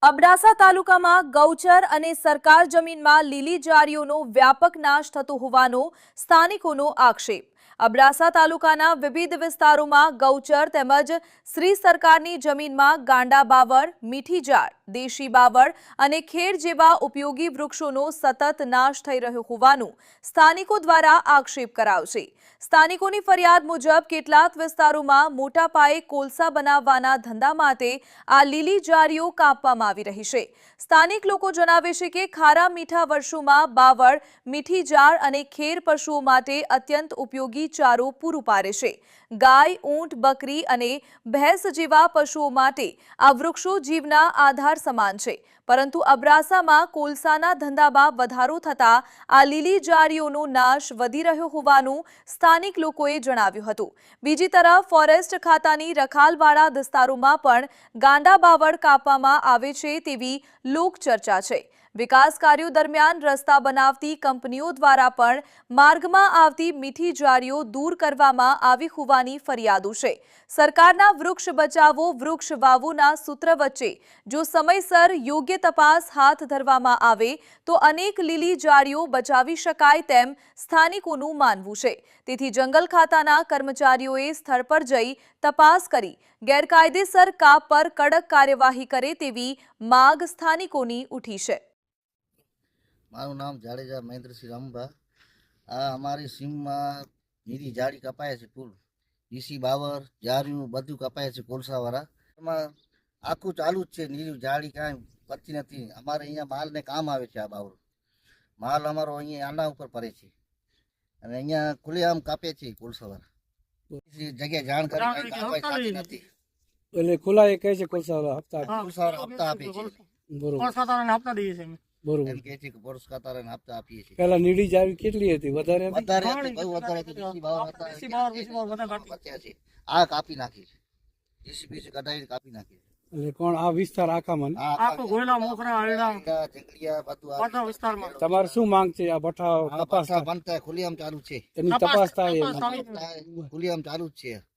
અબડાસા તાલુકામાં ગૌચર અને સરકાર જમીનમાં લીલી જાળીઓનો વ્યાપક નાશ થતો હોવાનો સ્થાનિકોનો આક્ષેપ। અબડાસા તાલુકાના વિવિધ વિસ્તારોમાં ગૌચર તેમજ શ્રી સરકારની જમીનમાં ગાંડા બાવળ, મીઠી ઝાડ, દેશી બાવળ અને ખેડ જેવા ઉપયોગી વૃક્ષોનો સતત નાશ થઈ રહ્યો હોવાનું સ્થાનિકો દ્વારા આક્ષેપ કરાયો છે। સ્થાનિકોની ફરિયાદ મુજબ કેટલાક વિસ્તારોમાં મોટા પાયે કોલસા બનાવવાના ધંધા માટે આ લીલી જાળીઓ કાપવામાં આવી રહી છે। સ્થાનિક લોકો જણાવે છે કે ખારા મીઠા વર્ષોમાં બાવળ, મીઠી ઝાડ અને ખેર પશુઓ માટે અત્યંત ઉપયોગી ચારો પૂરું પાડે છે। ગાય, ઊંટ, બકરી અને ભેંસ જેવા પશુઓ માટે આ વૃક્ષો જીવના આધાર સમાન છે, પરંતુ અબડાસામાં કોલસાના ધંધામાં વધારો થતા આ લીલી જાળીઓનો નાશ વધી રહ્યો હોવાનું સ્થાનિક લોકોએ જણાવ્યું હતું। બીજી તરફ ફોરેસ્ટ ખાતાની રખાલવાળા વિસ્તારોમાં પણ ગાંડા બાવળ કાપવામાં આવે છે તેવી લોકચર્ચા છે। વિકાસ કાર્યો દરમિયાન રસ્તા બનાવતી કંપનીઓ દ્વારા પણ માર્ગમાં આવતી મીઠી જાળીઓ દૂર કરવામાં આવી હોવાની ફરિયાદો છે। સરકારના વૃક્ષ બચાવો, વૃક્ષ વાવોના સૂત્ર વચ્ચે જો સમયસર યોગ્ય તપાસ હાથ ધરવામાં આવે તો અનેક લીલી જાળીઓ બચાવી શકાય તેમ સ્થાનિકોનું માનવું છે। તેથી જંગલ ખાતાના કર્મચારીઓએ સ્થળ પર જઈ તપાસ કરી ગેરકાયદેસર કાપ પર કડક કાર્યવાહી કરે તેવી માંગ સ્થાનિકોની ઉઠી છે। મારું નામ જાડેજા મહેન્દ્રસિંહ રામભા। આ અમારી સીમમાં નીરી જાળી કપાય છે, ફૂલ ડીસી બાવર, જાળીઓ બધું કપાય છે કોલસાવાળા। એમાં આખું ચાલુ જ છે, નીરી જાળી કાંઈ પતતી નથી। અમારે અહીંયા માલને કામ આવે છે। આ બાવર માલ અમારો અહીંયા આના ઉપર પડે છે અને અહીંયા ખુલ્લેઆમ કાપે છે કોલસાવાળા। જગ્યાએ જાણ કરી કાંઈ કાર્યવાહી થતી નથી। એટલે ખુલ્લા એ કહે છે કોલસાવાળા હપ્તા કોલસાવાળા હપ્તા આપે છે, બરોબર હપ્તા દઈએ છે બરોબર। એમ કહે છે કે પોલીસ ખાતાને હપ્તા આપીએ છીએ। પેલા નીડી જાળી કેટલી હતી? વધારે હતી? વધારે હતી, બહુ વધારે હતી। ડીસી બાવર હતા, બચ્યા છે। આ કાપી નાખી છે, ડીસી કઢાઈ કાપી નાખી છે। એટલે કોણ આ વિસ્તાર આખામાં ને? આખું ગોયલા, મોખરા, આયડા જંગલિયા બધું બધા વિસ્તારમાં તમારે શું માંગ છે? આ ભઠ્ઠા તપાસ બનતા ખુલ્લેઆમ ચાલુ છે, એની તપાસ થાય તપાસ એમ? ખુલ્લેઆમ ચાલુ જ છે।